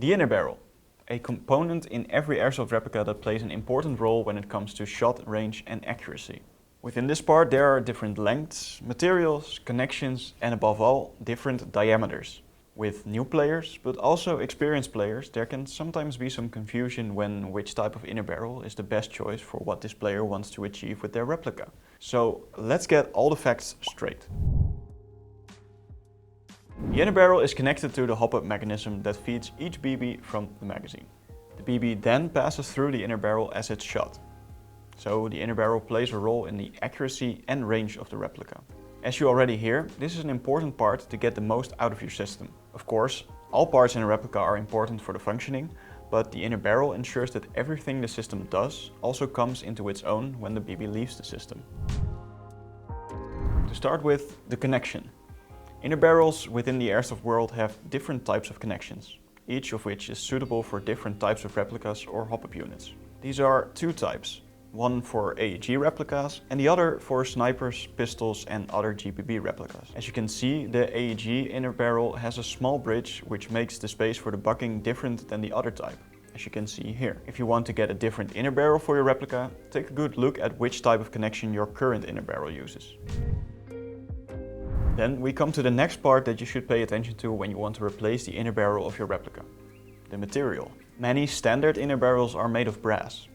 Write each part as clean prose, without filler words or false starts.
The inner barrel, a component in every airsoft replica that plays an important role when it comes to shot range and accuracy. Within this part there are different lengths, materials, connections and above all different diameters. With new players, but also experienced players, there can sometimes be some confusion when which type of inner barrel is the best choice for what this player wants to achieve with their replica. So let's get all the facts straight. The inner barrel is connected to the hop-up mechanism that feeds each BB from the magazine. The BB then passes through the inner barrel as it's shot. So the inner barrel plays a role in the accuracy and range of the replica. As you already hear, this is an important part to get the most out of your system. Of course, all parts in a replica are important for the functioning, but the inner barrel ensures that everything the system does also comes into its own when the BB leaves the system. To start with, the connection. Inner barrels within the airsoft world have different types of connections, each of which is suitable for different types of replicas or hop-up units. These are two types, one for AEG replicas and the other for snipers, pistols and other GPB replicas. As you can see, the AEG inner barrel has a small bridge which makes the space for the bucking different than the other type, as you can see here. If you want to get a different inner barrel for your replica, take a good look at which type of connection your current inner barrel uses. Then we come to the next part that you should pay attention to when you want to replace the inner barrel of your replica: the material. Many standard inner barrels are made of brass.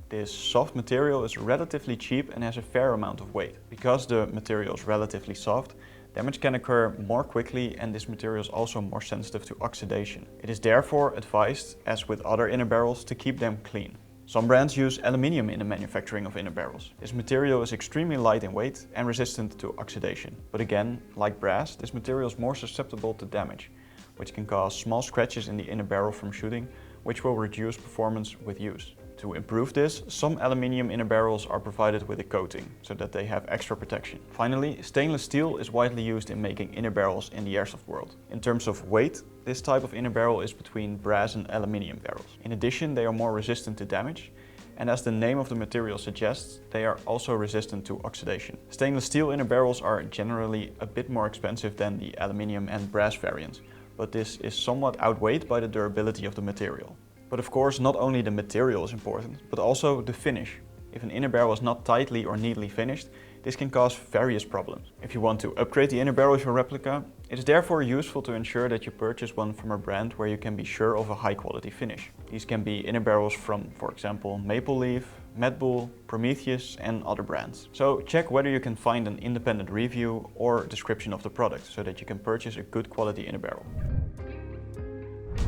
This soft material is relatively cheap and has a fair amount of weight. Because the material is relatively soft, damage can occur more quickly and this material is also more sensitive to oxidation. It is therefore advised, as with other inner barrels, to keep them clean. Some brands use aluminium in the manufacturing of inner barrels. This material is extremely light in weight and resistant to oxidation. But again, like brass, this material is more susceptible to damage, which can cause small scratches in the inner barrel from shooting, which will reduce performance with use. To improve this, some aluminium inner barrels are provided with a coating, so that they have extra protection. Finally, stainless steel is widely used in making inner barrels in the airsoft world. In terms of weight, this type of inner barrel is between brass and aluminium barrels. In addition, they are more resistant to damage, and as the name of the material suggests, they are also resistant to oxidation. Stainless steel inner barrels are generally a bit more expensive than the aluminium and brass variants, but this is somewhat outweighed by the durability of the material. But of course, not only the material is important, but also the finish. If an inner barrel is not tightly or neatly finished, this can cause various problems. If you want to upgrade the inner barrel of your replica, it is therefore useful to ensure that you purchase one from a brand where you can be sure of a high quality finish. These can be inner barrels from, for example, Maple Leaf, Mad Bull, Prometheus and other brands. So check whether you can find an independent review or description of the product so that you can purchase a good quality inner barrel.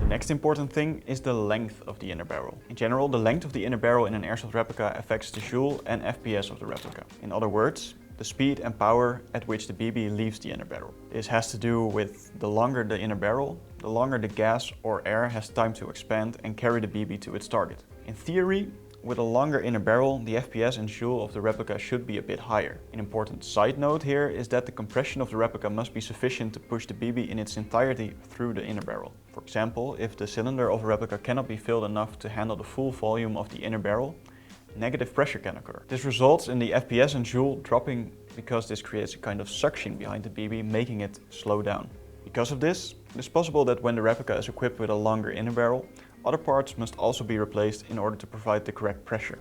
The next important thing is the length of the inner barrel. In general, the length of the inner barrel in an airsoft replica affects the joule and FPS of the replica. In other words, the speed and power at which the BB leaves the inner barrel. This has to do with the longer the inner barrel, the longer the gas or air has time to expand and carry the BB to its target. In theory, with a longer inner barrel, the FPS and joule of the replica should be a bit higher. An important side note here is that the compression of the replica must be sufficient to push the BB in its entirety through the inner barrel. For example, if the cylinder of a replica cannot be filled enough to handle the full volume of the inner barrel, negative pressure can occur. This results in the FPS and joule dropping because this creates a kind of suction behind the BB, making it slow down. Because of this, it is possible that when the replica is equipped with a longer inner barrel, other parts must also be replaced in order to provide the correct pressure.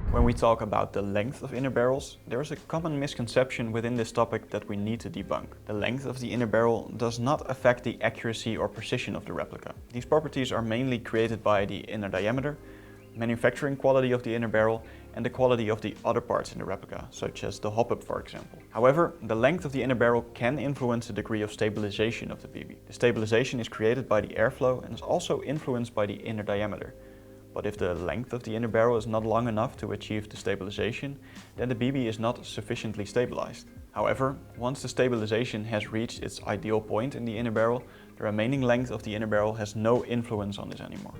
When we talk about the length of inner barrels, there is a common misconception within this topic that we need to debunk. The length of the inner barrel does not affect the accuracy or precision of the replica. These properties are mainly created by the inner diameter, manufacturing quality of the inner barrel, and the quality of the other parts in the replica, such as the hop-up for example. However, the length of the inner barrel can influence the degree of stabilization of the BB. The stabilization is created by the airflow and is also influenced by the inner diameter. But if the length of the inner barrel is not long enough to achieve the stabilization, then the BB is not sufficiently stabilized. However, once the stabilization has reached its ideal point in the inner barrel, the remaining length of the inner barrel has no influence on this anymore.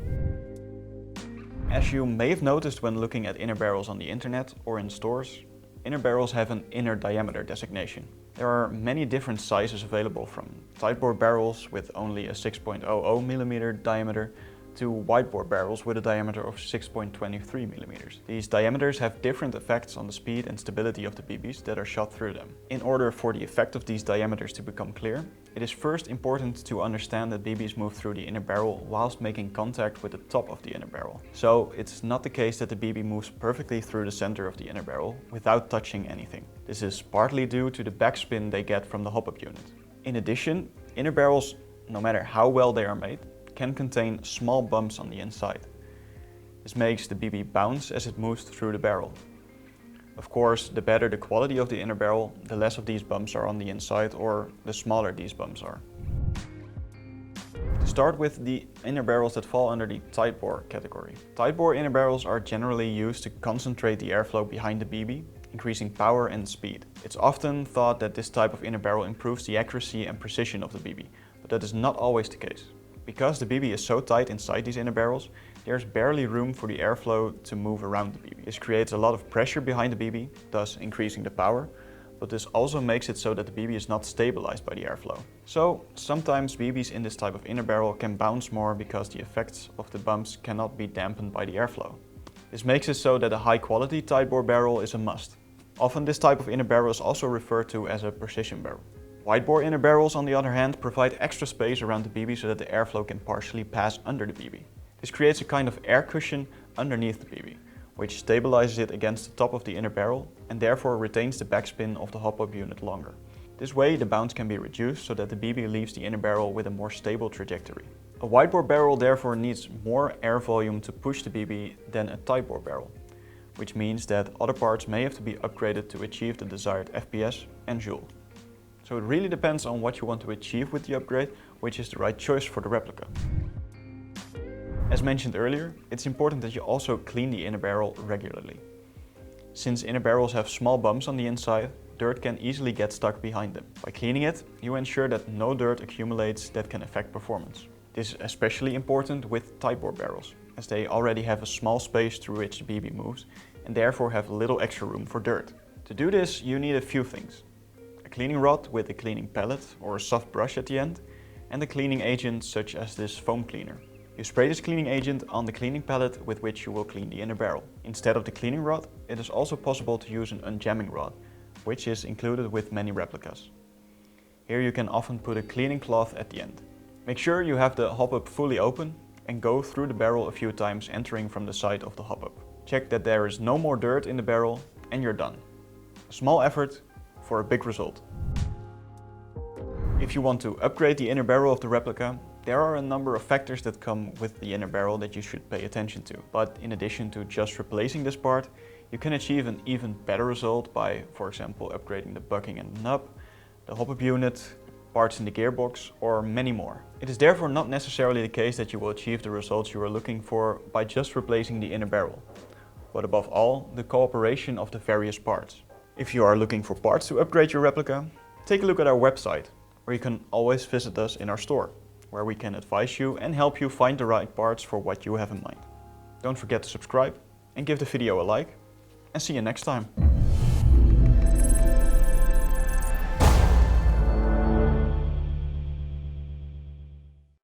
As you may have noticed when looking at inner barrels on the internet or in stores, inner barrels have an inner diameter designation. There are many different sizes available, from Tightbore barrels with only a 6.00mm diameter to widebore barrels with a diameter of 6.23mm. These diameters have different effects on the speed and stability of the BBs that are shot through them. In order for the effect of these diameters to become clear, It is first important to understand that BBs move through the inner barrel whilst making contact with the top of the inner barrel. So it's not the case that the BB moves perfectly through the center of the inner barrel without touching anything. This is partly due to the backspin they get from the hop-up unit. In addition, inner barrels, no matter how well they are made, can contain small bumps on the inside. This makes the BB bounce as it moves through the barrel. Of course, the better the quality of the inner barrel, the less of these bumps are on the inside, or the smaller these bumps are. To start with the inner barrels that fall under the Tightbore category. Tightbore inner barrels are generally used to concentrate the airflow behind the BB, increasing power and speed. It's often thought that this type of inner barrel improves the accuracy and precision of the BB, but that is not always the case. Because the BB is so tight inside these inner barrels, there's barely room for the airflow to move around the BB. This creates a lot of pressure behind the BB, thus increasing the power, but this also makes it so that the BB is not stabilized by the airflow. So sometimes BBs in this type of inner barrel can bounce more because the effects of the bumps cannot be dampened by the airflow. This makes it so that a high quality Tightbore barrel is a must. Often this type of inner barrel is also referred to as a precision barrel. Widebore inner barrels, on the other hand, provide extra space around the BB so that the airflow can partially pass under the BB. This creates a kind of air cushion underneath the BB, which stabilizes it against the top of the inner barrel and therefore retains the backspin of the hop-up unit longer. This way the bounce can be reduced so that the BB leaves the inner barrel with a more stable trajectory. A widebore barrel therefore needs more air volume to push the BB than a tightbore barrel, which means that other parts may have to be upgraded to achieve the desired FPS and joule. So it really depends on what you want to achieve with the upgrade, which is the right choice for the replica. As mentioned earlier, it's important that you also clean the inner barrel regularly. Since inner barrels have small bumps on the inside, dirt can easily get stuck behind them. By cleaning it, you ensure that no dirt accumulates that can affect performance. This is especially important with tightbore barrels, as they already have a small space through which the BB moves and therefore have little extra room for dirt. To do this, you need a few things. A cleaning rod with a cleaning pellet or a soft brush at the end, and a cleaning agent such as this foam cleaner. You spray this cleaning agent on the cleaning pellet with which you will clean the inner barrel. Instead of the cleaning rod, it is also possible to use an unjamming rod, which is included with many replicas. Here you can often put a cleaning cloth at the end. Make sure you have the hop-up fully open and go through the barrel a few times, entering from the side of the hop-up. Check that there is no more dirt in the barrel and you're done. A small effort for a big result. If you want to upgrade the inner barrel of the replica, there are a number of factors that come with the inner barrel that you should pay attention to. But in addition to just replacing this part, you can achieve an even better result by, for example, upgrading the bucking and the nub, the hop-up unit, parts in the gearbox, or many more. It is therefore not necessarily the case that you will achieve the results you are looking for by just replacing the inner barrel, but above all, the cooperation of the various parts. If you are looking for parts to upgrade your replica, take a look at our website, or you can always visit us in our store, where we can advise you and help you find the right parts for what you have in mind. Don't forget to subscribe and give the video a like, and see you next time.